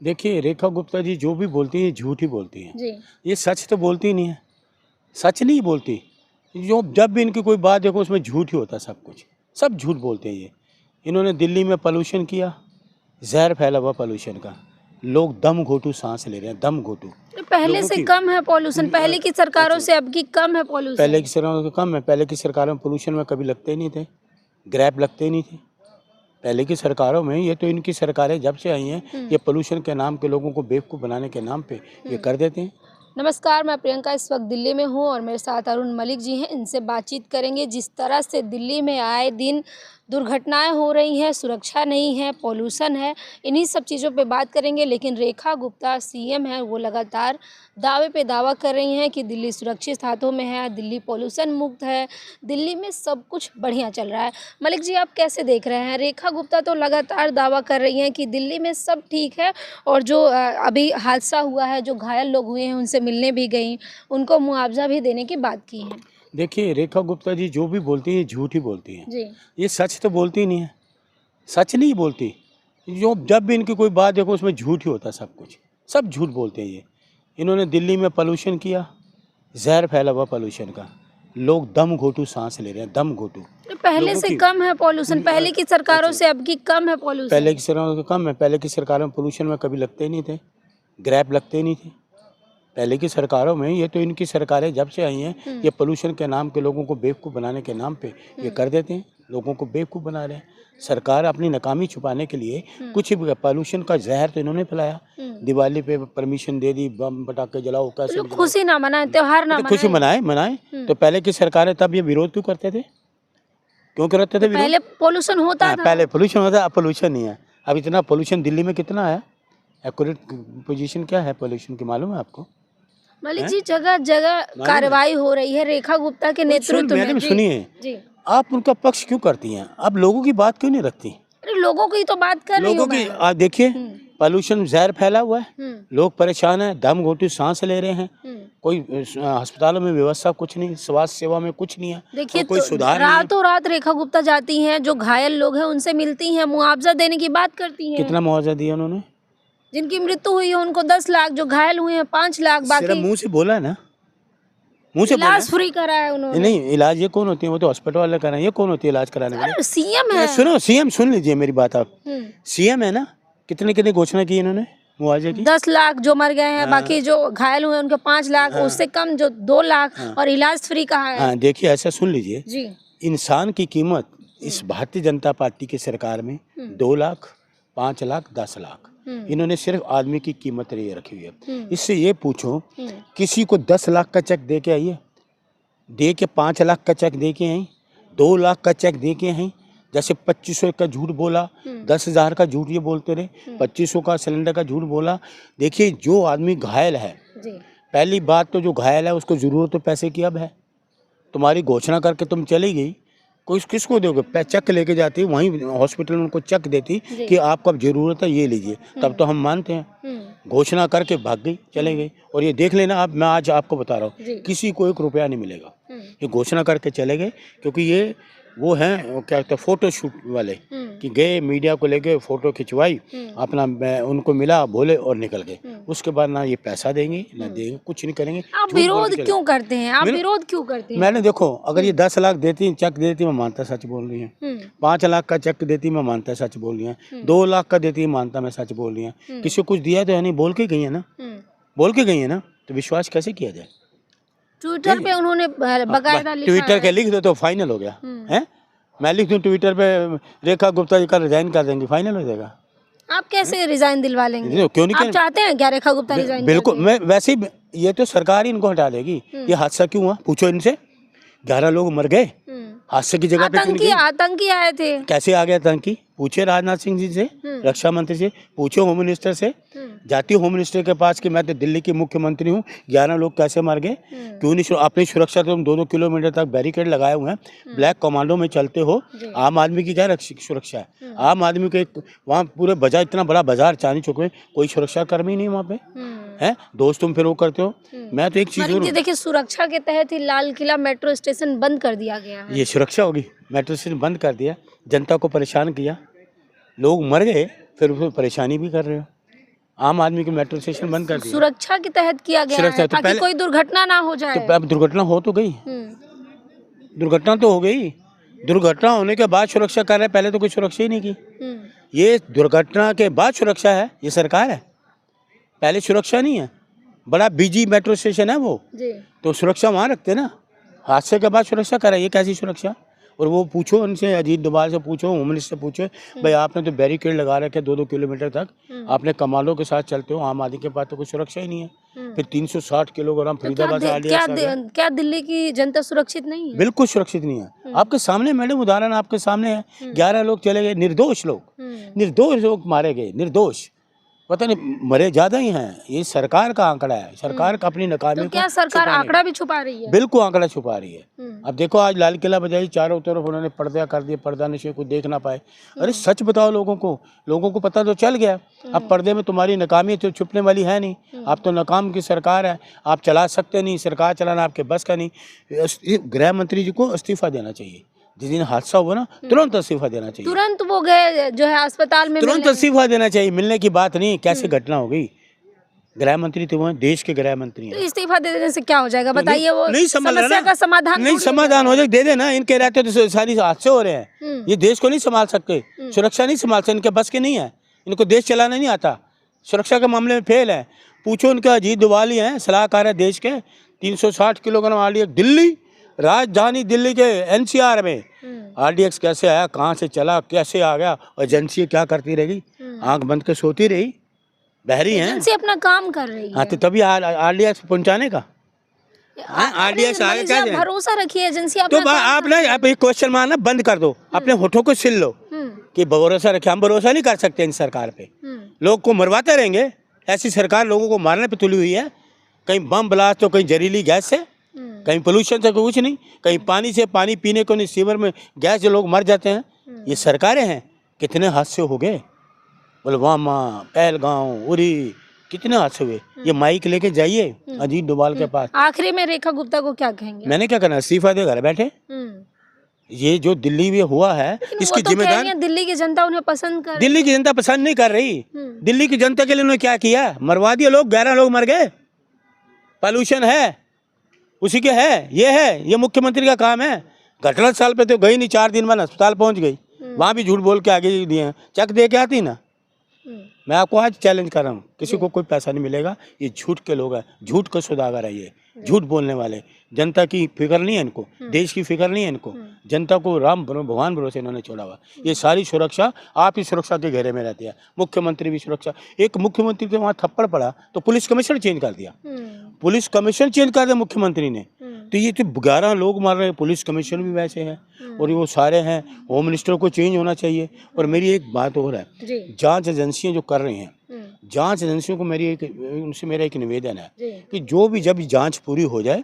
देखिए, रेखा गुप्ता जी जो भी बोलती हैं झूठ ही बोलती हैं। जी। ये सच तो बोलती ही नहीं है, सच नहीं बोलती। जो जब भी इनकी कोई बात देखो उसमें झूठ ही होता है सब कुछ, सब झूठ बोलते हैं ये। इन्होंने दिल्ली में पॉल्यूशन किया, जहर फैला हुआ पॉल्यूशन का। लोग दम घोंटू सांस ले रहे हैं, दम घोंटू। तो पहले लोगों से की कम है पॉल्यूशन, पहले की सरकारों से अब की कम है पॉल्यूशन। पहले की सरकारों से कम है, पहले की सरकारों में पोल्यूशन में कभी लगते ही नहीं थे, ग्रैप लगते ही नहीं थे। पहले की सरकारों में, ये तो इनकी सरकारें जब से आई हैं ये पोल्यूशन के नाम के लोगों को बेवकूफ़ बनाने के नाम पे ये कर देते हैं। नमस्कार, मैं प्रियंका इस वक्त दिल्ली में हूँ और मेरे साथ अरुण मलिक जी हैं। इनसे बातचीत करेंगे। जिस तरह से दिल्ली में आए दिन दुर्घटनाएं हो रही हैं, सुरक्षा नहीं है, पॉल्यूशन है, इन्हीं सब चीज़ों पे बात करेंगे। लेकिन रेखा गुप्ता सीएम है, वो लगातार दावे पे दावा कर रही हैं कि दिल्ली सुरक्षित हाथों में है, दिल्ली पॉल्यूशन मुक्त है, दिल्ली में सब कुछ बढ़िया चल रहा है। मलिक जी, आप कैसे देख रहे हैं? रेखा गुप्ता तो लगातार दावा कर रही हैं कि दिल्ली में सब ठीक है और जो अभी हादसा हुआ है, जो घायल लोग हुए हैं, उनसे मिलने भी गई, उनको मुआवजा भी देने की बात की है। देखिए, रेखा गुप्ता जी जो भी बोलती हैं झूठ ही बोलती हैं। जी। ये सच तो बोलती ही नहीं है, सच नहीं बोलती। जो जब भी इनकी कोई बात देखो उसमें झूठ ही होता है सब कुछ, सब झूठ बोलते हैं ये। इन्होंने दिल्ली में पॉल्यूशन किया, जहर फैला हुआ पॉल्यूशन का। लोग दम घोंटू सांस ले रहे हैं, दम घोंटू। तो पहले से कम है पॉल्यूशन, पहले की सरकारों से अब की कम है पॉल्यूशन। पहले की सरकारों से कम है, पहले की सरकारों में पोल्यूशन में कभी लगते ही नहीं थे, ग्रैप लगते ही नहीं थे। पहले की सरकारों में, ये तो इनकी सरकारें जब से आई हैं ये पोल्यूशन के नाम के लोगों को बेवकूफ़ बनाने के नाम पे ये कर देते हैं, लोगों को बेवकूफ़ बना रहे हैं। सरकार अपनी नाकामी छुपाने के लिए कुछ भी, पोल्यूशन का जहर तो इन्होंने फैलाया। दिवाली पे परमिशन दे दी, बम पटाखे जलाओ, कैसे लोग खुशी ना मनाए, त्योहार ना तो खुशी मनाए मनाए। तो पहले की सरकारें तब ये विरोध क्यों करते थे, क्यों करते थे विरोध? पहले पोल्यूशन होता था। पहले पोल्यूशन होता, अब पोल्यूशन नहीं है। अब इतना पोल्यूशन दिल्ली में कितना है? एक्यूरेट पोजीशन क्या है पोल्यूशन की, मालूम है आपको? मलिक जी, जगह जगह कार्रवाई हो रही है रेखा गुप्ता के नेतृत्व में। मैडम सुनिए, जी। आप उनका पक्ष क्यों करती हैं? आप लोगों की बात क्यों नहीं रखती? अरे लोगों की तो बात कर रही लोगों हूँ की मैं। देखिए, पोल्यूशन जहर फैला हुआ है, लोग परेशान हैं, दम घोंटू सांस ले रहे हैं। कोई अस्पतालों में व्यवस्था कुछ नहीं, स्वास्थ्य सेवा में कुछ नहीं है, देखिए, कोई सुधार नहीं है। रातों रात रेखा गुप्ता जाती हैं, जो घायल लोग हैं उनसे मिलती हैं, मुआवजा देने की बात करती हैं। कितना मुआवजा दिया उन्होंने? जिनकी मृत्यु हुई है उनको 10 लाख, जो घायल हुए हैं 5 लाख, सिर्फ बाकी मुंह से बोला है ना, मुंह से बोला इलाज फ्री करा है उन्होंने। नहीं, इलाज ये कौन होती है? वो तो हॉस्पिटल वाले कराएं, ये कौन होती है इलाज कराने वाले? सीएम है। सुनो, सीएम सुन लीजिए मेरी बात आप। सीएम है ना, कितने कितने घोषणा की इन्होंने मुआवजे की? 10 लाख जो मर गए हैं, बाकी जो घायल हुए हैं उनके 5 लाख, उससे कम जो 2 लाख, और इलाज फ्री कहा है। हाँ, देखिए ऐसा सुन लीजिए जी। इंसान की कीमत इस भारतीय जनता पार्टी की सरकार में 2 लाख, 5 लाख, 10 लाख, इन्होंने सिर्फ आदमी की कीमत ये रखी हुई है। इससे ये पूछो, किसी को 10 लाख का चेक दे के आइए, दे के 5 लाख का चेक दे के आई, 2 लाख का चेक दे के आई। जैसे 2500 का झूठ बोला, 10,000 का झूठ ये बोलते रहे, 2500 का सिलेंडर का झूठ बोला। देखिए, जो आदमी घायल है, पहली बात तो जो घायल है उसको ज़रूरत तो पैसे की अब है। तुम्हारी घोषणा करके तुम चली गई, कोई किसको दोगे? चेक लेके जाती, वहीं हॉस्पिटल में उनको चेक देती कि आपको अब ज़रूरत है, ये लीजिए, तब तो हम मानते हैं। घोषणा करके भाग गई, चले गई। और ये देख लेना, अब मैं आज आपको बता रहा हूँ, किसी को 1 रुपया नहीं मिलेगा। ये घोषणा करके चले गए, क्योंकि ये वो हैं क्या कहते हैं, फोटो शूट वाले, कि गए मीडिया को लेके फोटो खिंचवाई, अपना उनको मिला, बोले और निकल गए। उसके बाद ना ये पैसा देंगे ना देंगे, कुछ नहीं करेंगे। आप विरोध क्यों करते हैं? आप विरोध क्यों करते हैं? मैंने देखो, अगर ये 10 लाख देती, चेक देती, मैं मानता सच बोल रही है। 5 लाख का चेक देती, मैं मानता सच बोल रही है। 2 लाख का देती, मानता मैं सच बोल रही है। किसी को कुछ दिया तो है नहीं, बोल के गई है ना, बोल के गई है ना, तो विश्वास कैसे किया जाए? ट्विटर पे उन्होंने बकायदा लिखा है। ट्विटर के लिख दो तो फाइनल हो गया है। मैं लिख दूं ट्विटर पे, रेखा गुप्ता जी का रिजाइन कर देंगे, फाइनल हो जाएगा। आप कैसे रिजाइन दिलवा लेंगे? क्यों नहीं? आप चाहते हैं क्या रेखा गुप्ता रिजाइन? बिल्कुल, मैं वैसे ही, ये तो सरकार ही इनको हटा देगी। ये हादसा क्यों हुआ पूछो इनसे। 11 लोग मर गए हादसे की जगह पे। आतंकी आए थे। कैसे आ गए आतंकी? पूछे राजनाथ सिंह जी से, रक्षा मंत्री से, पूछो होम मिनिस्टर से, जाती होम मिनिस्टर के पास कि मैं तो दिल्ली की मुख्यमंत्री हूँ, 11 लोग कैसे मर गए? क्यों नहीं? अपनी सुरक्षा तो तुम 2-2 किलोमीटर तक बैरिकेड लगाए हुए हैं, ब्लैक कमांडो में चलते हो। आम आदमी की क्या सुरक्षा है? आम आदमी के वहाँ पूरे बाजार, इतना बड़ा बाजार चांदनी चौक में, कोई सुरक्षा कर्मी नहीं वहाँ पे है। दोस्त तुम फिर वो करते हो। मैं तो एक चीज देखिए, सुरक्षा के तहत ही लाल किला मेट्रो स्टेशन बंद कर दिया गया है। ये सुरक्षा होगी? मेट्रो स्टेशन बंद कर दिया, जनता को परेशान किया, लोग मर गए, फिर उसमें परेशानी भी कर रहे हो। आम आदमी के मेट्रो स्टेशन बंद कर दिया। सुरक्षा के तहत किया गया सुरक्षा है तो ताकि पहले- कोई दुर्घटना ना हो जाए। तो अब दुर्घटना हो तो गई, दुर्घटना तो हो गई। दुर्घटना होने के बाद सुरक्षा कर रहे हैं, पहले तो कोई सुरक्षा ही नहीं की। ये दुर्घटना के बाद सुरक्षा है, ये सरकार है, पहले सुरक्षा नहीं है। बड़ा बिजी मेट्रो स्टेशन है वो, तो सुरक्षा वहाँ रखते ना, हादसे के बाद सुरक्षा करा, ये कैसी सुरक्षा। और वो पूछो उनसे, अजीत डोभाल से पूछो, होम मिनिस्टर से पूछो, भाई आपने तो बैरिकेड लगा रखे 2-2 किलोमीटर तक, आपने कमालों के साथ चलते हो, आम आदमी के पास तो कोई सुरक्षा ही नहीं है। फिर 360 किलोग्राम फरीदाबाद से क्या दिल्ली की जनता सुरक्षित नहीं है? बिल्कुल सुरक्षित नहीं है। आपके सामने मैडम, उदाहरण आपके सामने है, 11 लोग चले गए, निर्दोष लोग मारे गए, निर्दोष, पता नहीं मरे ज्यादा ही हैं। ये सरकार का आंकड़ा है, सरकार का अपनी नाकामी तो क्या सरकार आंकड़ा भी छुपा रही है? बिल्कुल आंकड़ा छुपा रही है। अब देखो आज लाल किला बजाई, चारों तरफ उन्होंने पर्दा कर दिए, पर्दा नशे को देख ना पाए। अरे सच बताओ लोगों को पता तो चल गया। अब पर्दे में तुम्हारी नाकामी तो छुपने वाली है नहीं। आप तो नाकाम की सरकार है, आप चला सकते नहीं, सरकार चलाना आपके बस का नहीं। गृह मंत्री जी को इस्तीफा देना चाहिए। जिस दिन हादसा हुआ ना, तुरंत इस्तीफा देना चाहिए। तुरंत वो गए जो है अस्पताल में, तुरंत इस्तीफा देना चाहिए। मिलने की बात नहीं, कैसे घटना हो गई। गृह मंत्री तो वो देश के गृह मंत्री हैं। तो इस्तीफा दे देने से क्या हो जाएगा बताइए? वो नहीं समस्या का समाधान नहीं, समाधान हो जाए, दे देना। इनके रहते तो सारी हादसे हो रहे हैं। ये देश को नहीं संभाल सकते, सुरक्षा नहीं संभाल सकते, इनके बस के नहीं है, इनको देश चलाना नहीं आता, सुरक्षा के मामले में फेल है। पूछो उनका, अजीत डोभाल ही है, सलाहकार है देश के। 360 किलोग्राम RDX दिल्ली, राजधानी दिल्ली के NCR में RDX कैसे आया, कहाँ से चला, कैसे आ गया, और एजेंसी क्या करती रहेगी, आंख बंद के सोती रही, बहरी हैं। एजेंसी अपना काम कर रही है। हाँ, तो तभी RDX पहुँचाने का। RDX आगे क्या है? भरोसा रखिए एजेंसी तो आप ना, आप एक क्वेश्चन मारना बंद कर दो, अपने होठों को सिल लो कि भरोसा रखे। हम भरोसा नहीं कर सकते इन सरकार पे, लोग को मरवाते रहेंगे। ऐसी सरकार लोगों को मारने पे तुली हुई है, कहीं बम ब्लास्ट तो कहीं जहरीली गैस से, कहीं पोल्यूशन से, कुछ नहीं, कहीं पानी से, पानी पीने को नहीं, सीवर में गैस से लोग मर जाते हैं। ये सरकारें हैं। कितने हादसे हो गए, पुलवामा, पहलगांव, उरी, कितने हादसे हुए। ये माइक लेके जाइए अजीत डोभाल के पास। आखिरी में रेखा गुप्ता को क्या कहेंगे? मैंने क्या करना, इस्तीफा दे घर बैठे। ये जो दिल्ली में हुआ है, इसकी जिम्मेदार दिल्ली की जनता उन्हें पसंद कर, दिल्ली की जनता पसंद नहीं कर रही। दिल्ली की जनता के लिए उन्होंने क्या किया, मरवा दिया लोग, 11 लोग मर गए। पॉल्यूशन है, उसी के है, ये मुख्यमंत्री का काम है। घटनास्थल पे तो गई नहीं, 4 दिन बाद अस्पताल पहुंच गई, वहाँ भी झूठ बोल के आगे दिए, चेक दे के आती ना। मैं आपको आज चैलेंज कर रहा हूँ, किसी को कोई पैसा नहीं मिलेगा। ये झूठ के लोग हैं, झूठ का सौदागर है ये, झूठ बोलने वाले। जनता की फिक्र नहीं है इनको, देश की फिक्र नहीं है इनको, जनता को राम भगवान भरोसे इन्होंने छोड़ा हुआ। ये सारी सुरक्षा आप ही सुरक्षा के घेरे में रहती है। मुख्यमंत्री भी सुरक्षा, एक मुख्यमंत्री तो वहाँ थप्पड़ पड़ा तो पुलिस कमिश्नर चेंज कर दिया, पुलिस कमिश्नर चेंज कर दिया मुख्यमंत्री ने। तो ये तो 11 लोग मार रहे हैं, पुलिस कमिश्नर भी वैसे हैं और वो सारे हैं। होम मिनिस्टर को चेंज होना चाहिए। और मेरी एक बात और है, जांच एजेंसियां जो कर रही हैं, जांच एजेंसियों को उनसे मेरा एक निवेदन है कि जो भी जब जांच पूरी हो जाए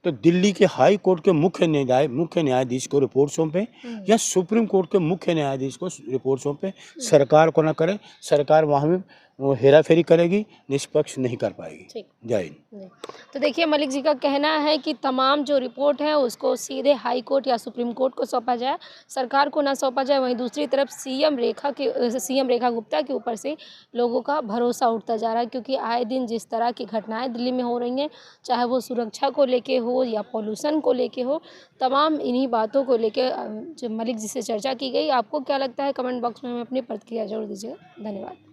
तो दिल्ली के हाई कोर्ट के मुख्य न्यायाधीश को रिपोर्ट सौंपे या सुप्रीम कोर्ट के मुख्य न्यायाधीश को रिपोर्ट सौंपे। सरकार को ना करे, सरकार वहाँ में वो हेरा फेरी करेगी, निष्पक्ष नहीं कर पाएगी। जय हिंद। तो देखिए, मलिक जी का कहना है कि तमाम जो रिपोर्ट है उसको सीधे हाई कोर्ट या सुप्रीम कोर्ट को सौंपा जाए, सरकार को ना सौंपा जाए। वहीं दूसरी तरफ सीएम रेखा गुप्ता के ऊपर से लोगों का भरोसा उठता जा रहा है, क्योंकि आए दिन जिस तरह की घटनाएं दिल्ली में हो रही हैं, चाहे वो सुरक्षा को लेके हो या पॉल्यूशन को लेके हो, तमाम इन्हीं बातों को लेके जो मलिक जी से चर्चा की गई। आपको क्या लगता है, कमेंट बॉक्स में हमें अपनी प्रतिक्रिया जरूर दीजिएगा। धन्यवाद।